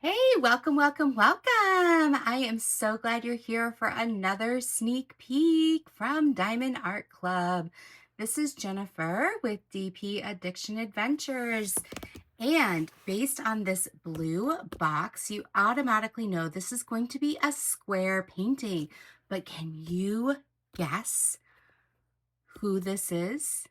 Hey, welcome, welcome, welcome. I am so glad you're here for another sneak peek from Diamond Art Club. This is Jennifer with DP Addiction Adventures. And based on this blue box, you automatically know this is going to be a square painting. But can you guess who this is?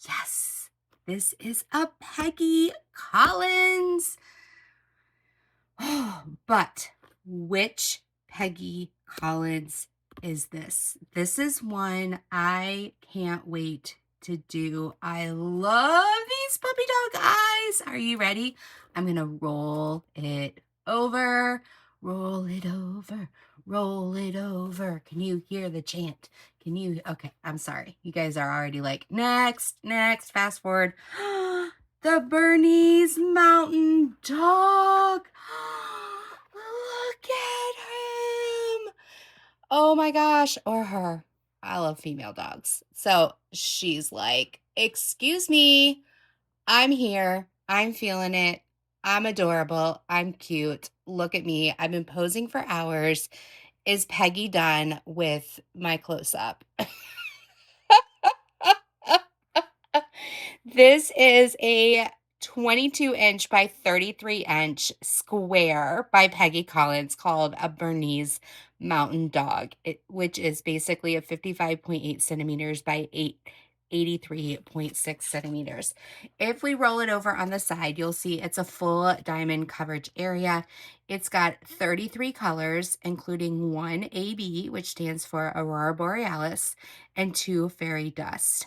Yes, this is a Peggy Collins. But which Peggy Collins is this? This is one I can't wait to do. I love these puppy dog eyes. Are you ready? I'm going to roll it over, roll it over, roll it over. Can you hear the chant? Can you? Okay, I'm sorry. You guys are already like, next, next, fast forward. The Bernese Mountain Dog. Look at him. Oh my gosh. Or her. I love female dogs. So she's like, excuse me, I'm here. I'm feeling it. I'm adorable. I'm cute. Look at me. I've been posing for hours. Is Peggy done with my close up? This is a 22-inch by 33-inch square by Peggy Collins called a Bernese Mountain Dog, which is basically a 55.8 centimeters by 83.6 centimeters. If we roll it over on the side, you'll see it's a full diamond coverage area. It's got 33 colors, including one AB, which stands for Aurora Borealis, and two fairy dust.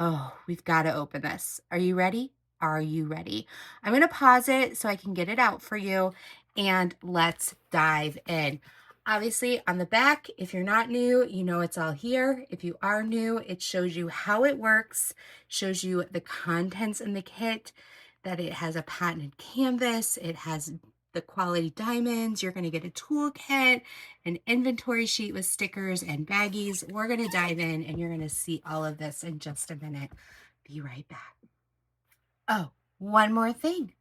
Oh, we've got to open this. Are you ready? Are you ready? I'm going to pause it so I can get it out for you, and let's dive in. Obviously, on the back, if you're not new, you know it's all here. If you are new, it shows you how it works, shows you the contents in the kit, that it has a patented canvas, it has the quality diamonds. You're going to get a toolkit, an inventory sheet with stickers and baggies. We're going to dive in and you're going to see all of this in just a minute. Be right back. Oh, one more thing.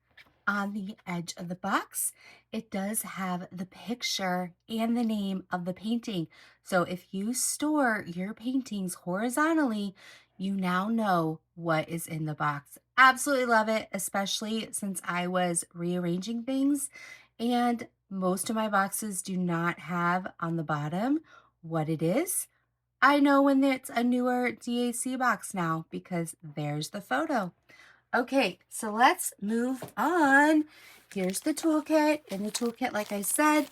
On the edge of the box, it does have the picture and the name of the painting. So if you store your paintings horizontally, you now know what is in the box. Absolutely love it, especially since I was rearranging things and most of my boxes do not have on the bottom what it is. I know when it's a newer DAC box now because there's the photo. Okay, so let's move on. Here's the toolkit. In the toolkit, like I said,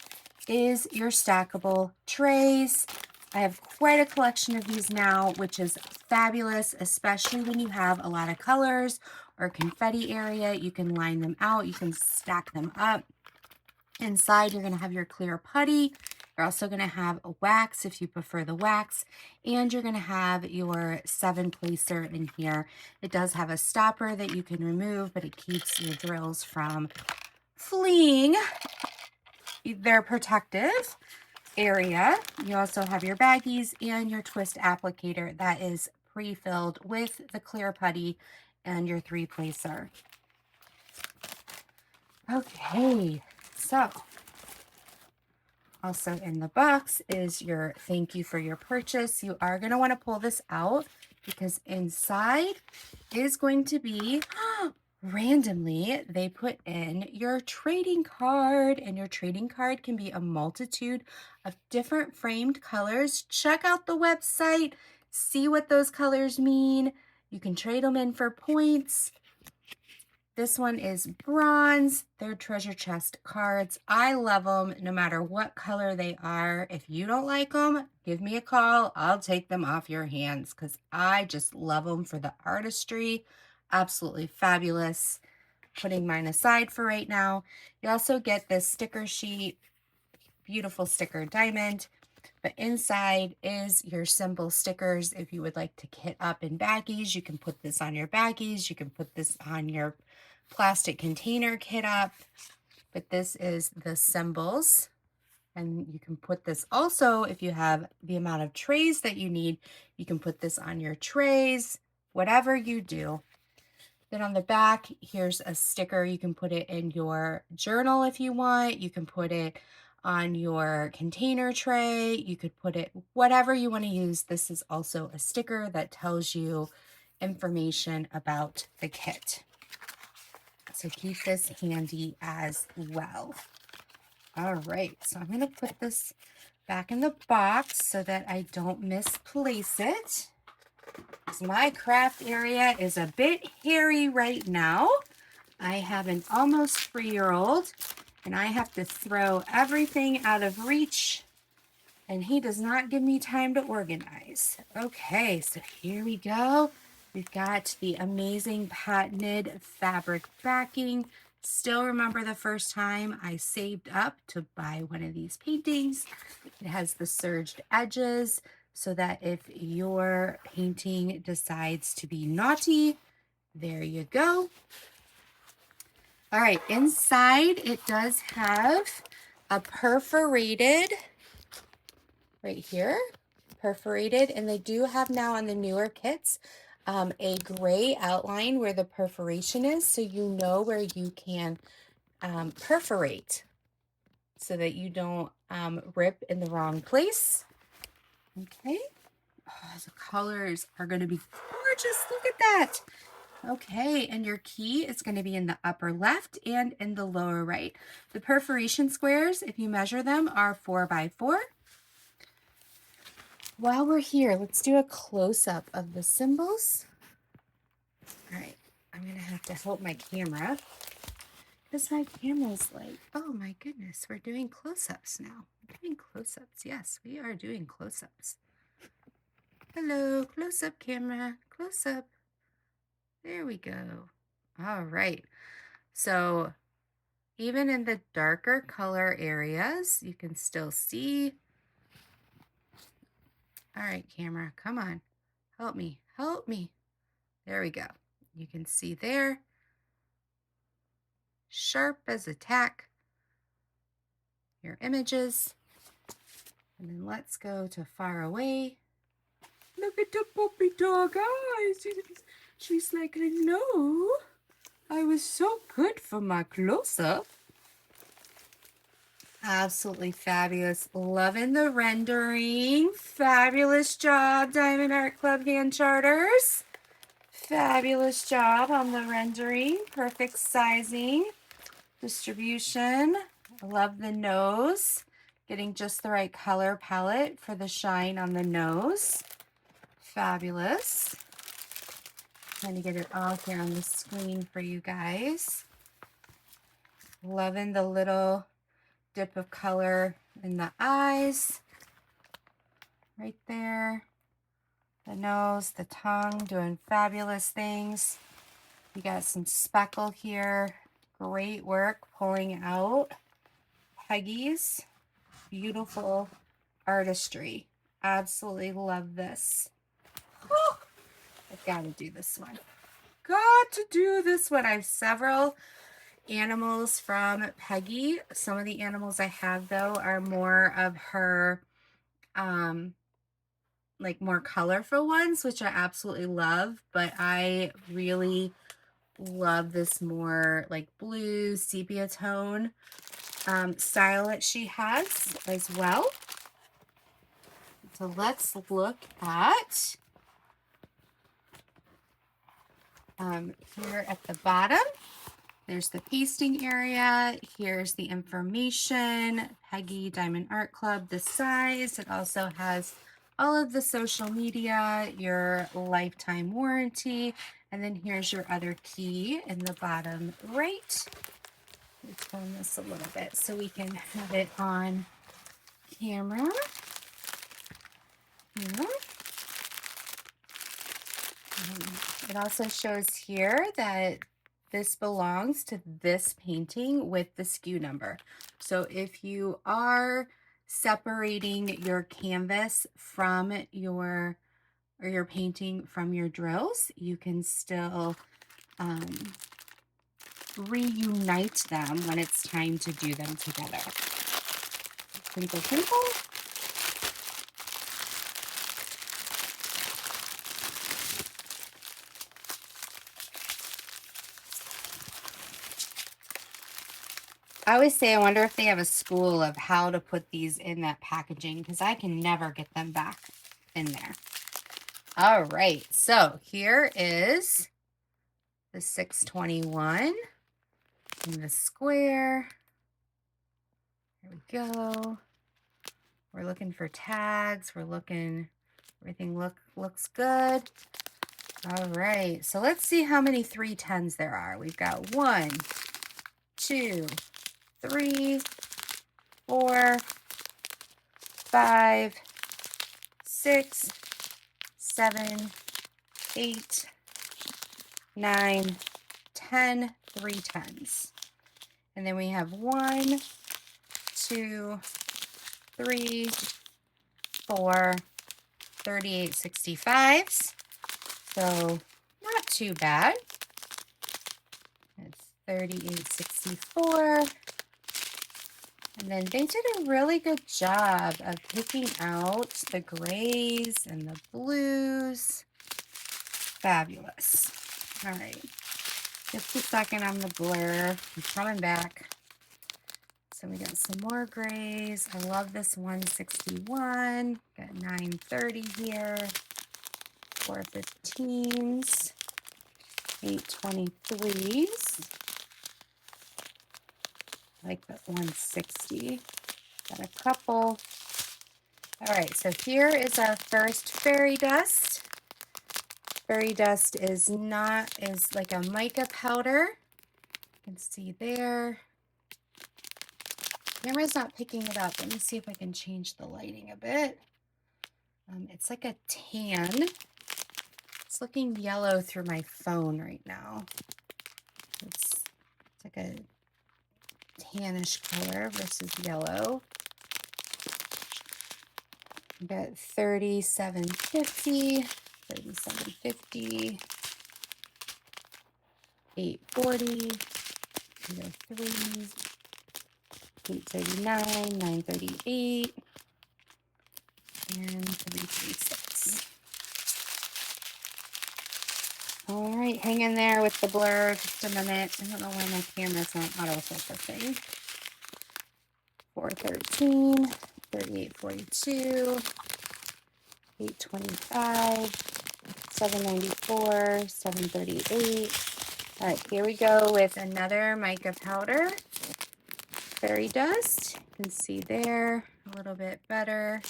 is your stackable trays. I have quite a collection of these now, which is fabulous, especially when you have a lot of colors or confetti area. You can line them out. You can stack them up. Inside, you're going to have your clear putty. You're also going to have a wax if you prefer the wax, and you're going to have your 7-placer in here. It does have a stopper that you can remove, but it keeps your drills from fleeing their protective area. You also have your baggies and your twist applicator that is pre-filled with the clear putty and your 3-placer. Okay, so also in the box is your thank you for your purchase. You are going to want to pull this out because inside is going to be, randomly, they put in your trading card, and your trading card can be a multitude of different framed colors. Check out the website, see what those colors mean. You can trade them in for points. This one is bronze. They're treasure chest cards. I love them no matter what color they are. If you don't like them, give me a call. I'll take them off your hands because I just love them for the artistry. Absolutely fabulous. Putting mine aside for right now. You also get this sticker sheet. Beautiful sticker diamond. But inside is your symbol stickers. If you would like to kit up in baggies, you can put this on your baggies. You can put this on your plastic container kit up. But this is the symbols. And you can put this also, if you have the amount of trays that you need, you can put this on your trays, whatever you do. Then on the back, here's a sticker. You can put it in your journal if you want. You can put it on your container tray. You could put it whatever you want to use. This is also a sticker that tells you information about the kit. So keep this handy as well. All right, so I'm going to put this back in the box so that I don't misplace it. My craft area is a bit hairy right now. I have an almost 3-year-old and I have to throw everything out of reach and he does not give me time to organize. Okay, so here we go. We've got the amazing patented fabric backing. Still remember the first time I saved up to buy one of these paintings. It has the serged edges so that if your painting decides to be naughty, there you go. All right, inside it does have a perforated, right here, perforated, and they do have now on the newer kits a gray outline where the perforation is, so you know where you can perforate so that you don't rip in the wrong place. Okay. Oh, the colors are going to be gorgeous. Look at that. Okay, and your key is going to be in the upper left and in the lower right. The perforation squares, if you measure them, are 4 by 4. While we're here, let's do a close-up of the symbols. All right, I'm going to have to help my camera because my camera's like, oh my goodness, we're doing close-ups now. We're doing close-ups. Yes, we are doing close-ups. Hello, close-up camera, close-up. There we go. All right. So even in the darker color areas, you can still see. All right, camera, come on. Help me, help me. There we go. You can see there. Sharp as a tack. Your images. And then let's go to far away. Look at the puppy dog eyes. She's like, no, I was so good for my close-up. Absolutely fabulous. Loving the rendering. Fabulous job, Diamond Art Club Hand Charters. Fabulous job on the rendering. Perfect sizing. Distribution. Love the nose. Getting just the right color palette for the shine on the nose. Fabulous. Trying to get it all here on the screen for you guys. Loving the little dip of color in the eyes. Right there. The nose, the tongue, doing fabulous things. You got some speckle here. Great work pulling out Peggy's beautiful artistry. Absolutely love this. Oh, I've got to do this one. Got to do this one. I have several animals from Peggy. Some of the animals I have, though, are more of her like more colorful ones, which I absolutely love, but I really love this more like blue sepia tone style that she has as well. So let's look at here at the bottom. There's the pasting area. Here's the information. Peggy Diamond Art Club, the size. It also has all of the social media, your lifetime warranty, and then here's your other key in the bottom right. Let's turn this a little bit so we can have it on camera. Here. It also shows here that this belongs to this painting with the SKU number. So if you are separating your canvas from your painting from your drills, you can still reunite them when it's time to do them together. Twinkle, twinkle. I always say, I wonder if they have a school of how to put these in that packaging, because I can never get them back in there. All right, so here is the 621 in the square. There we go. We're looking for tags. We're looking, everything looks good. All right, so let's see how many 310s there are. We've got 1, 2, 3, 4, 5, 6, 7, 8, 9, 10 310s. And then we have 1, 2, 3, 4, 38 65s. So not too bad. It's 3864. And then they did a really good job of picking out the grays and the blues. Fabulous. All right. Just a second on the blur. I'm coming back. So we got some more grays. I love this 161. Got 930 here. 415s. 823s. I like that 160. Got a couple. All right, so here is our first fairy dust. Fairy dust is like a mica powder. You can see there. Camera's not picking it up. Let me see if I can change the lighting a bit. It's like a tan. It's looking yellow through my phone right now. It's like a tannish color versus yellow. We got 3750, 3750, 840, we got 3s, 839, 938, and 336. All right, hang in there with the blur just a minute. I don't know why my camera's not auto-focusing. 413, 3842, 825, 794, 738. All right, here we go with another mica powder. Fairy dust. You can see there a little bit better.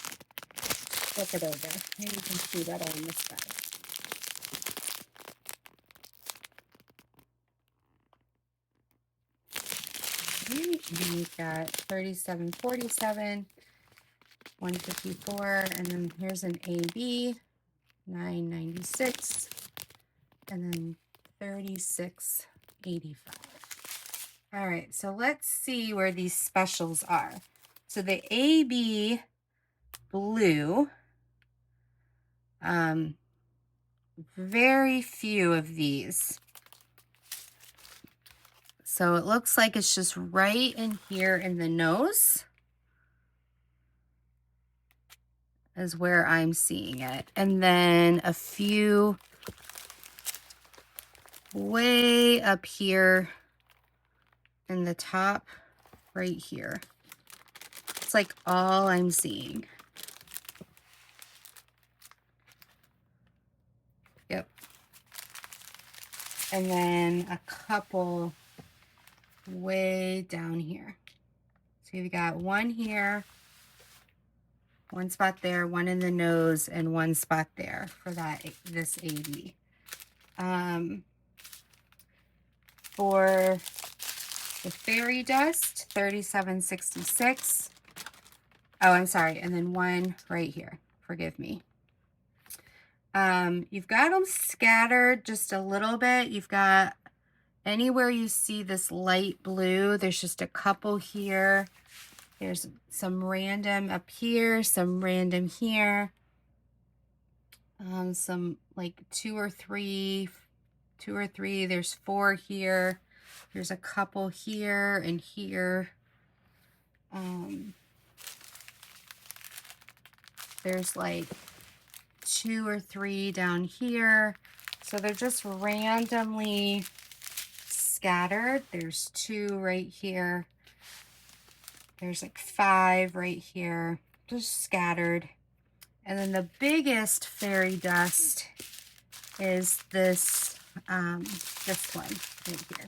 Flip it over. Maybe you can see that on this side. We've got 3747, 154, and then here's an AB, 996, and then 3685. All right, so let's see where these specials are. So the AB blue, very few of these. So it looks like it's just right in here in the nose is where I'm seeing it. And then a few way up here in the top right here. It's like all I'm seeing. Yep. And then a couple way down here. So you've got one here, one spot there, one in the nose, and one spot there for this AB. For the fairy dust, 3766. Oh, I'm sorry. And then one right here. Forgive me. You've got them scattered just a little bit. You've got anywhere you see this light blue, there's just a couple here. There's some random up here, some random here. Some like two or three. There's 4 here. There's a couple here and here. There's like 2 or 3 down here. So they're just randomly scattered. There's 2 right here. There's like 5 right here, just scattered. And then the biggest fairy dust is this one right here.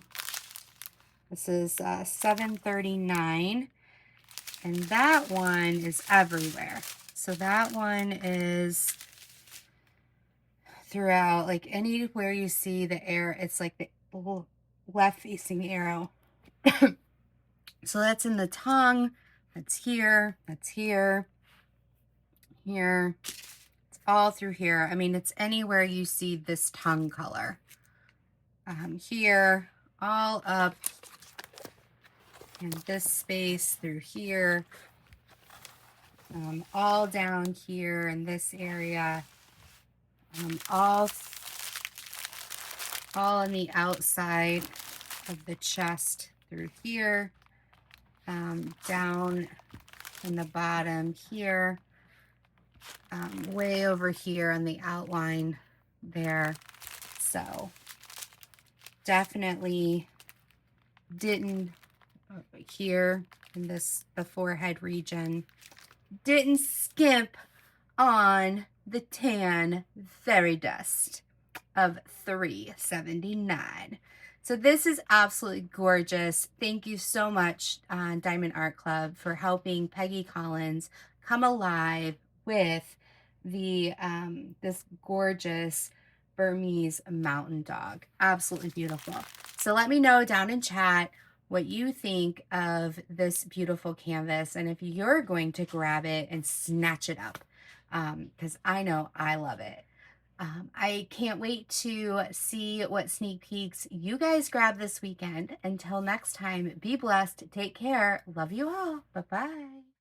This is 739, and that one is everywhere. So that one is throughout, like anywhere you see the air, it's like the left facing arrow. So that's in the tongue, that's here, here, it's all through here. I mean, it's anywhere you see this tongue color. Here, all up in this space through here, all down here in this area, all on the outside of the chest through here, down in the bottom here, way over here on the outline there. So definitely didn't here in the forehead region, didn't skimp on the tan fairy dust of 379. So this is absolutely gorgeous. Thank you so much, Diamond Art Club, for helping Peggy Collins come alive with the this gorgeous Bernese Mountain Dog. Absolutely beautiful. So let me know down in chat what you think of this beautiful canvas and if you're going to grab it and snatch it up, because I know I love it. I can't wait to see what sneak peeks you guys grab this weekend. Until next time, be blessed, take care, love you all, bye-bye.